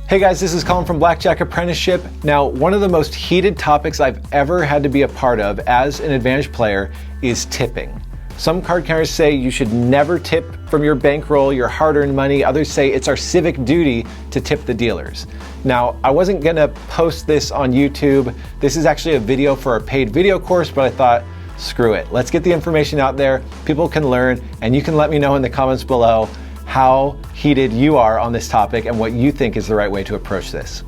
Hey guys, this is Colin from Blackjack Apprenticeship. Now, one of the most heated topics I've ever had to be a part of as an advantage player is tipping. Some card counters say you should never tip from your bankroll, your hard-earned money. Others say it's our civic duty to tip the dealers. Now, I wasn't gonna post this on YouTube. This is actually a video for our paid video course, but I thought, screw it. Let's get the information out there. People can learn, and you can let me know in the comments below how heated you are on this topic and what you think is the right way to approach this.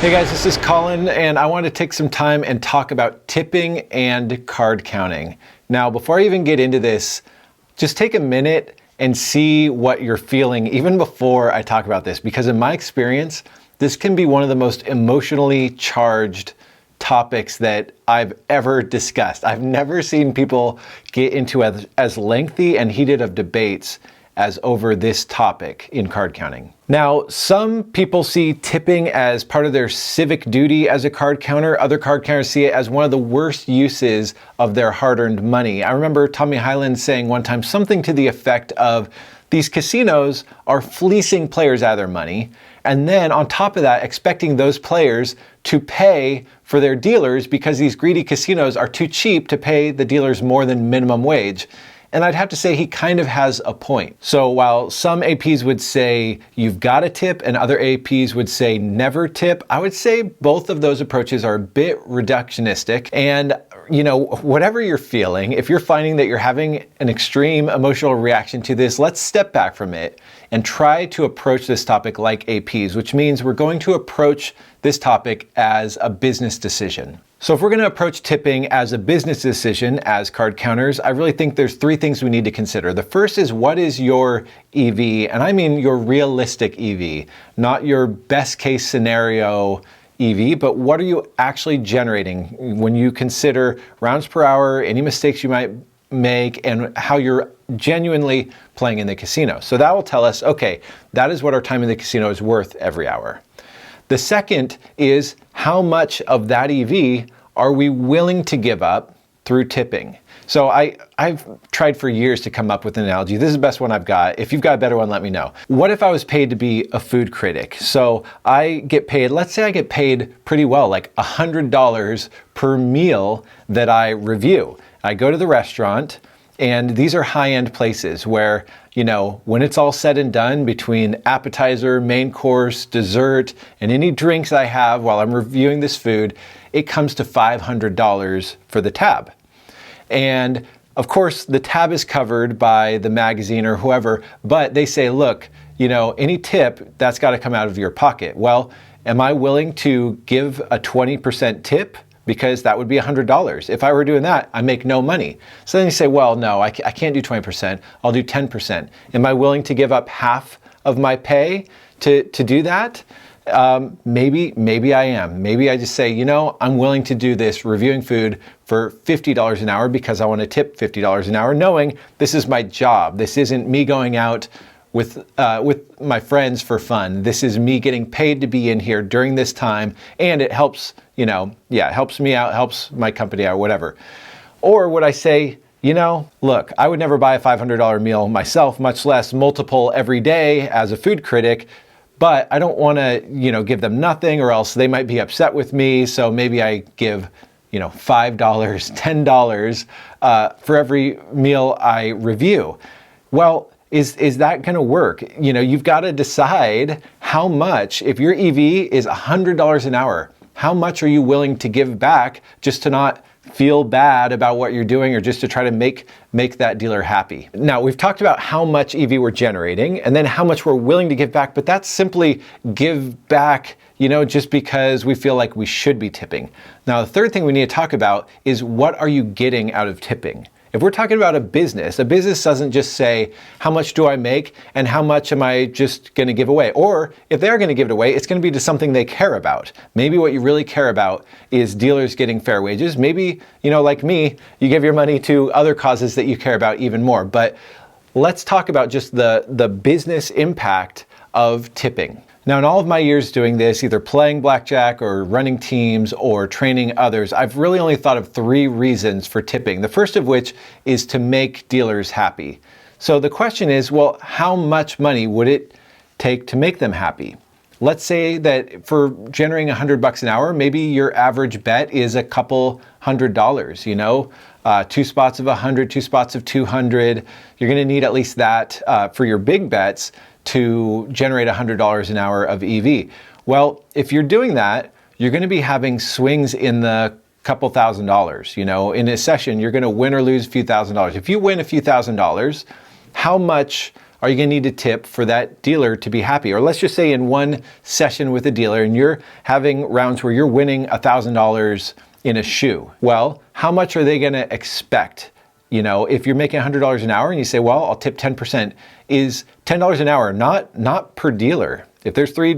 Hey guys, this is Colin, and I want to take some time and talk about tipping and card counting. Now, before I even get into this, just take a minute and see what you're feeling even before I talk about this, because in my experience, this can be one of the most emotionally charged topics that I've ever discussed. I've never seen people get into as lengthy and heated of debates as over this topic in card counting. Now, some people see tipping as part of their civic duty as a card counter. Other card counters see it as one of the worst uses of their hard-earned money. I remember Tommy Highland saying one time something to the effect of, these casinos are fleecing players out of their money, and then on top of that, expecting those players to pay for their dealers because these greedy casinos are too cheap to pay the dealers more than minimum wage. And I'd have to say he kind of has a point. So while some APs would say you've got to tip and other APs would say never tip, I would say both of those approaches are a bit reductionistic. And you know, whatever you're feeling, if you're finding that you're having an extreme emotional reaction to this, let's step back from it and try to approach this topic like APs, which means we're going to approach this topic as a business decision. So if we're going to approach tipping as a business decision as card counters, I really think there's three things we need to consider. The first is, what is your EV? And I mean your realistic EV, not your best case scenario EV, but what are you actually generating when you consider rounds per hour, any mistakes you might make, and how you're genuinely playing in the casino. So that will tell us, okay, that is what our time in the casino is worth every hour. The second is, how much of that EV are we willing to give up through tipping? So I've tried for years to come up with an analogy. This is the best one I've got. If you've got a better one, let me know. What if I was paid to be a food critic? So I get paid, let's say I get paid pretty well, like $100 per meal that I review. I go to the restaurant, and these are high-end places where, you know, when it's all said and done, between appetizer, main course, dessert, and any drinks I have while I'm reviewing this food, it comes to $500 for the tab. And of course, the tab is covered by the magazine or whoever, but they say, look, you know, any tip, that's got to come out of your pocket. Well, am I willing to give a 20% tip? Because that would be $100. If I were doing that, I make no money. So then you say, well, no, I can't do 20%, I'll do 10%. Am I willing to give up half of my pay to do that? Maybe I am. Maybe I just say, you know, I'm willing to do this reviewing food for $50 an hour because I want to tip $50 an hour, knowing this is my job. This isn't me going out with my friends for fun. This is me getting paid to be in here during this time, and it helps, you know, yeah, it helps me out, helps my company out, whatever. Or would I say, you know, look, I would never buy a $500 meal myself, much less multiple every day as a food critic, but I don't want to, you know, give them nothing, or else they might be upset with me. So maybe I give, you know, $5, $10 for every meal I review. Well, is that going to work? You know, you've got to decide how much. If your EV is $100 an hour, how much are you willing to give back just to not feel bad about what you're doing, or just to try to make that dealer happy? Now, we've talked about how much EV we're generating and then how much we're willing to give back, but that's simply give back, you know, just because we feel like we should be tipping. Now, the third thing we need to talk about is, what are you getting out of tipping? If we're talking about a business doesn't just say, how much do I make and how much am I just going to give away? Or if they're going to give it away, it's going to be to something they care about. Maybe what you really care about is dealers getting fair wages. Maybe, you know, like me, you give your money to other causes that you care about even more. But let's talk about just the business impact of tipping. Now, in all of my years doing this, either playing blackjack or running teams or training others, I've really only thought of three reasons for tipping. The first of which is to make dealers happy. So the question is, well, how much money would it take to make them happy? Let's say that for generating $100 an hour, maybe your average bet is a couple $100, you know, 2 spots of 100, 2 spots of 200. You're going to need at least that for your big bets to generate $100 an hour of EV. Well, if you're doing that, you're going to be having swings in the couple $1,000s. You know, in a session, you're going to win or lose a few $1,000s. If you win a few $1,000s, how much are you going to need to tip for that dealer to be happy? Or let's just say in one session with a dealer and you're having rounds where you're winning $1,000 in a shoe. Well, how much are they going to expect? You know, if you're making $100 an hour and you say, well, I'll tip 10%, is $10 an hour not per dealer. If there's three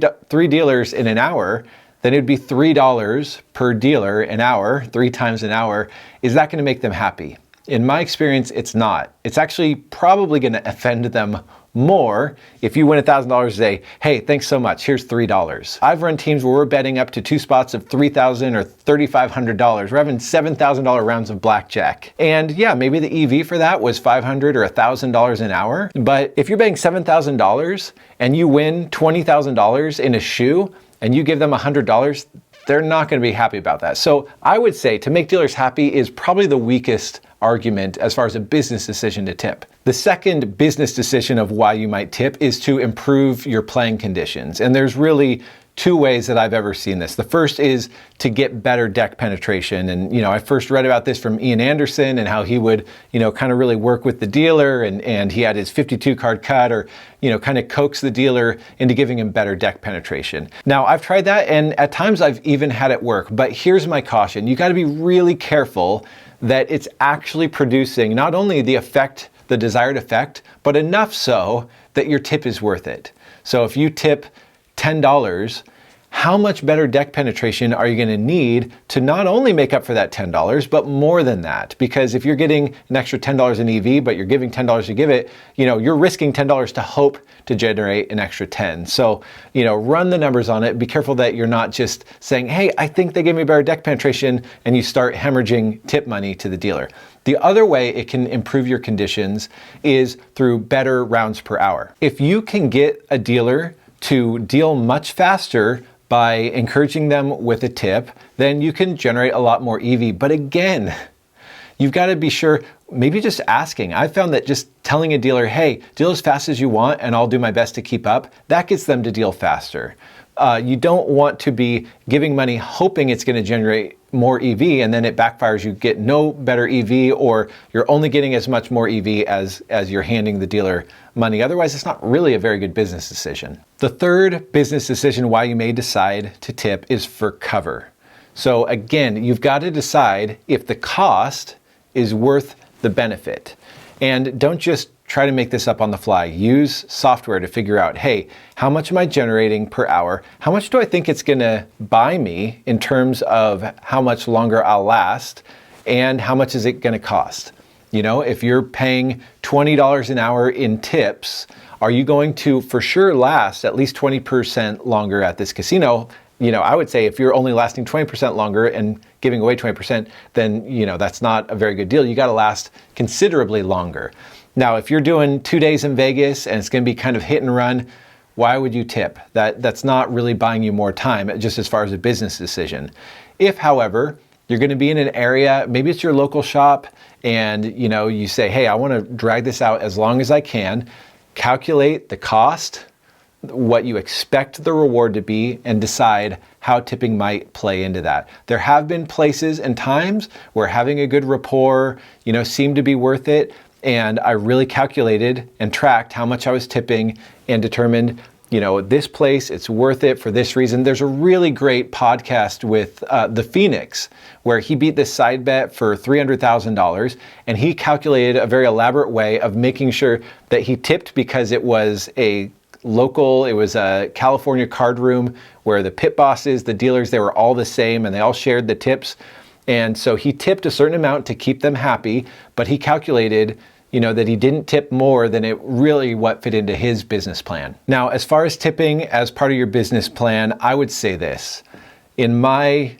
dealers in an hour, then it'd be $3 per dealer an hour, 3 times an hour. Is that going to make them happy? In my experience, it's not. It's actually probably going to offend them more if you win $1,000 and say, hey, thanks so much, here's $3. I've run teams where we're betting up to 2 spots of $3,000 or $3,500. We're having $7,000 rounds of blackjack. And yeah, maybe the EV for that was $500 or $1,000 an hour. But if you're betting $7,000 and you win $20,000 in a shoe and you give them $100, they're not going to be happy about that. So I would say to make dealers happy is probably the weakest argument as far as a business decision to tip. The second business decision of why you might tip is to improve your playing conditions. And there's really 2 ways that I've ever seen this. The first is to get better deck penetration. And, you know, I first read about this from Ian Anderson and how he would, you know, kind of really work with the dealer and he had his 52 card cut or, you know, kind of coax the dealer into giving him better deck penetration. Now, I've tried that and at times I've even had it work, but here's my caution. You got to be really careful that it's actually producing not only the effect, the desired effect, but enough so that your tip is worth it. So if you tip $10, how much better deck penetration are you going to need to not only make up for that $10, but more than that? Because if you're getting an extra $10 in EV, but you're giving $10 to give it, you know, you're risking $10 to hope to generate an extra 10. So, you know, run the numbers on it. Be careful that you're not just saying, hey, I think they gave me better deck penetration, and you start hemorrhaging tip money to the dealer. The other way it can improve your conditions is through better rounds per hour. If you can get a dealer to deal much faster by encouraging them with a tip, then you can generate a lot more EV. But again, you've got to be sure, maybe just asking. I've found that just telling a dealer, hey, deal as fast as you want and I'll do my best to keep up, that gets them to deal faster. You don't want to be giving money hoping it's going to generate more EV and then it backfires. You get no better EV or you're only getting as much more EV as you're handing the dealer money. Otherwise, it's not really a very good business decision. The third business decision why you may decide to tip is for cover. So again, you've got to decide if the cost is worth the benefit. And don't just try to make this up on the fly. Use software to figure out, hey, how much am I generating per hour? How much do I think it's going to buy me in terms of how much longer I'll last? And how much is it going to cost? You know, if you're paying $20 an hour in tips, are you going to for sure last at least 20% longer at this casino? You know, I would say if you're only lasting 20% longer and giving away 20%, then, you know, that's not a very good deal. You got to last considerably longer. Now, if you're doing 2 days in Vegas and it's going to be kind of hit and run, why would you tip? That's not really buying you more time, just as far as a business decision. If, however, you're going to be in an area, maybe it's your local shop, and you know, you say, hey, I want to drag this out as long as I can, calculate the cost, what you expect the reward to be, and decide how tipping might play into that. There have been places and times where having a good rapport, you know, seemed to be worth it. And I really calculated and tracked how much I was tipping and determined, you know, this place, it's worth it for this reason. There's a really great podcast with the Phoenix where he beat this side bet for $300,000 and he calculated a very elaborate way of making sure that he tipped because it was a California card room where the pit bosses, the dealers, they were all the same and they all shared the tips. And so he tipped a certain amount to keep them happy, but he calculated, you know, that he didn't tip more than it really what fit into his business plan. Now, as far as tipping as part of your business plan, I would say this. In my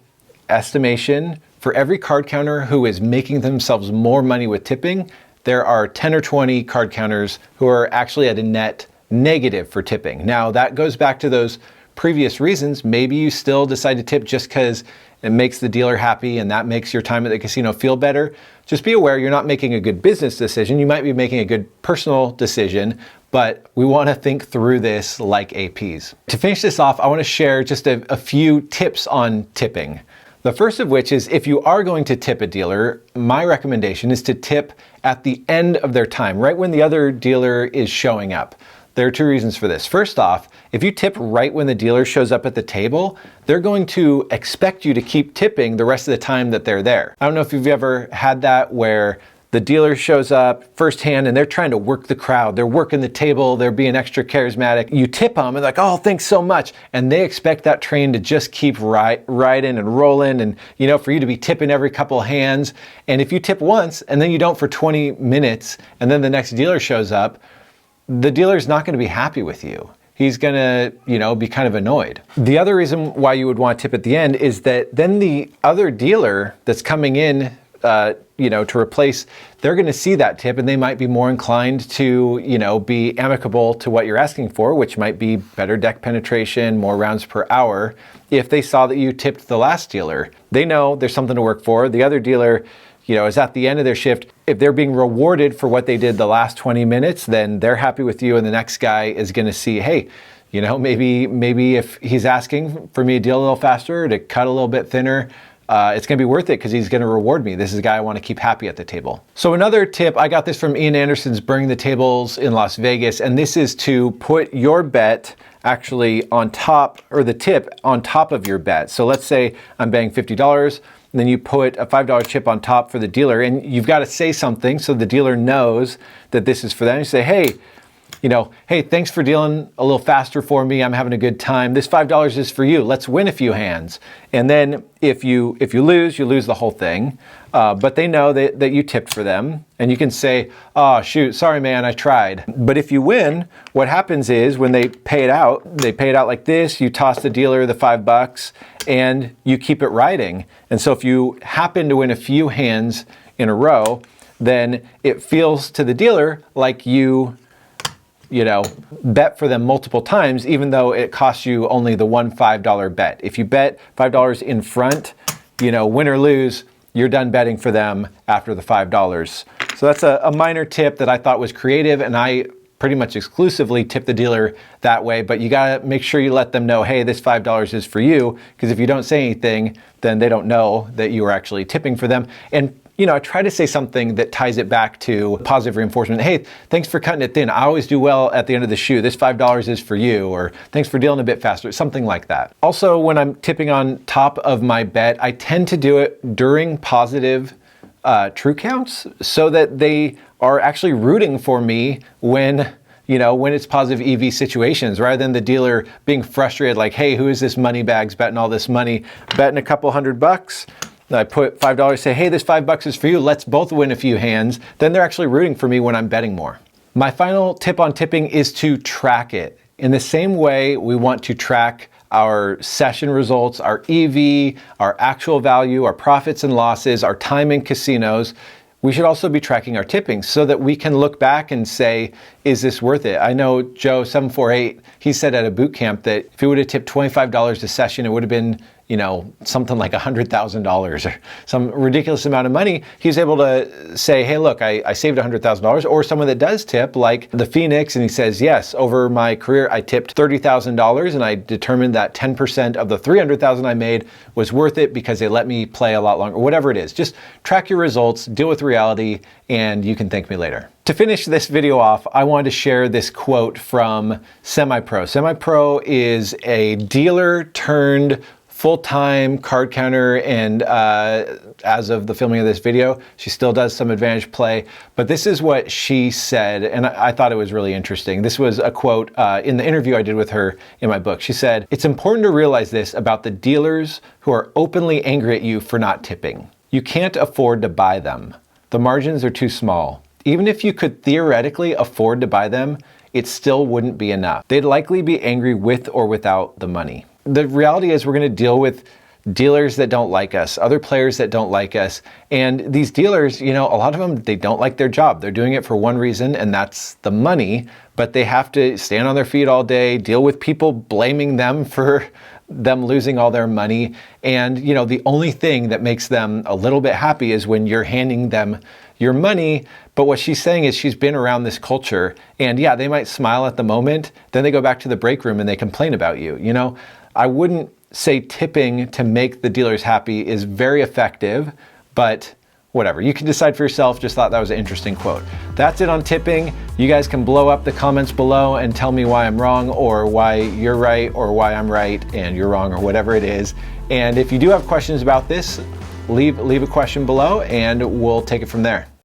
estimation, for every card counter who is making themselves more money with tipping, there are 10 or 20 card counters who are actually at a net negative for tipping. Now, that goes back to those previous reasons. Maybe you still decide to tip just because it makes the dealer happy and that makes your time at the casino feel better. Just be aware you're not making a good business decision. You might be making a good personal decision, but we want to think through this like APs. To finish this off, I want to share just a few tips on tipping. The first of which is, if you are going to tip a dealer, my recommendation is to tip at the end of their time, right when the other dealer is showing up. There are two reasons for this. First off, if you tip right when the dealer shows up at the table, they're going to expect you to keep tipping the rest of the time that they're there. I don't know if you've ever had that where the dealer shows up firsthand and they're trying to work the crowd. They're working the table. They're being extra charismatic. You tip them and they're like, oh, thanks so much. And they expect that train to just keep riding and rolling and, for you to be tipping every couple of hands. And if you tip once and then you don't for 20 minutes and then the next dealer shows up, the dealer's not going to be happy with you. He's going to, be kind of annoyed. The other reason why you would want to tip at the end is that then the other dealer that's coming in, to replace, they're going to see that tip and they might be more inclined to, be amicable to what you're asking for, which might be better deck penetration, more rounds per hour. If they saw that you tipped the last dealer, they know there's something to work for. The other dealer, is at the end of their shift. If they're being rewarded for what they did the last 20 minutes, then they're happy with you. And the next guy is going to see, hey, maybe if he's asking for me to deal a little faster, to cut a little bit thinner, it's going to be worth it because he's going to reward me. This is a guy I want to keep happy at the table. So another tip, I got this from Ian Anderson's Bring the Tables in Las Vegas, and this is to put your bet actually on top, or the tip on top of your bet. So let's say I'm betting $50, and then you put a $5 chip on top for the dealer, and you've got to say something so the dealer knows that this is for them. You say, hey, hey, thanks for dealing a little faster for me. I'm having a good time. This $5 is for you. Let's win a few hands. And then if you lose, you lose the whole thing. But they know that you tipped for them. And you can say, oh, shoot, sorry, man, I tried. But if you win, what happens is when they pay it out like this. You toss the dealer the $5 and you keep it riding. And so if you happen to win a few hands in a row, then it feels to the dealer like you bet for them multiple times, even though it costs you only the one $5 bet. If you bet $5 in front, win or lose, you're done betting for them after the $5. So that's a minor tip that I thought was creative, and I pretty much exclusively tip the dealer that way. But you gotta make sure you let them know, hey, this $5 is for you, because if you don't say anything, then they don't know that you are actually tipping for them. And I try to say something that ties it back to positive reinforcement. Hey, thanks for cutting it thin. I always do well at the end of the shoe. This $5 is for you, or thanks for dealing a bit faster, something like that. Also, when I'm tipping on top of my bet, I tend to do it during positive true counts so that they are actually rooting for me when it's positive EV situations, rather than the dealer being frustrated like, hey, who is this money bags betting all this money, betting a couple $100. I put $5, say, hey, this $5 is for you. Let's both win a few hands. Then they're actually rooting for me when I'm betting more. My final tip on tipping is to track it. In the same way we want to track our session results, our EV, our actual value, our profits and losses, our time in casinos, we should also be tracking our tipping so that we can look back and say, is this worth it? I know Joe 748, he said at a boot camp that if he would have tipped $25 a session, it would have been something like $100,000 or some ridiculous amount of money. He's able to say, hey, look, I saved $100,000. Or someone that does tip, like the Phoenix, and he says, yes, over my career, I tipped $30,000 and I determined that 10% of the $300,000 I made was worth it because they let me play a lot longer, whatever it is. Just track your results, deal with reality, and you can thank me later. To finish this video off, I wanted to share this quote from Semi-Pro. Semi-Pro is a dealer turned full-time card counter, and as of the filming of this video, she still does some advantage play. But this is what she said, and I thought it was really interesting. This was a quote in the interview I did with her in my book. She said, "It's important to realize this about the dealers who are openly angry at you for not tipping. You can't afford to buy them. The margins are too small. Even if you could theoretically afford to buy them, it still wouldn't be enough. They'd likely be angry with or without the money." The reality is we're going to deal with dealers that don't like us, other players that don't like us. And these dealers, a lot of them, they don't like their job. They're doing it for one reason, and that's the money, but they have to stand on their feet all day, deal with people blaming them for them losing all their money. And, the only thing that makes them a little bit happy is when you're handing them your money. But what she's saying is she's been around this culture, and yeah, they might smile at the moment, then they go back to the break room and they complain about you. I wouldn't say tipping to make the dealers happy is very effective, but whatever. You can decide for yourself. Just thought that was an interesting quote. That's it on tipping. You guys can blow up the comments below and tell me why I'm wrong, or why you're right, or why I'm right and you're wrong, or whatever it is. And if you do have questions about this, leave a question below and we'll take it from there.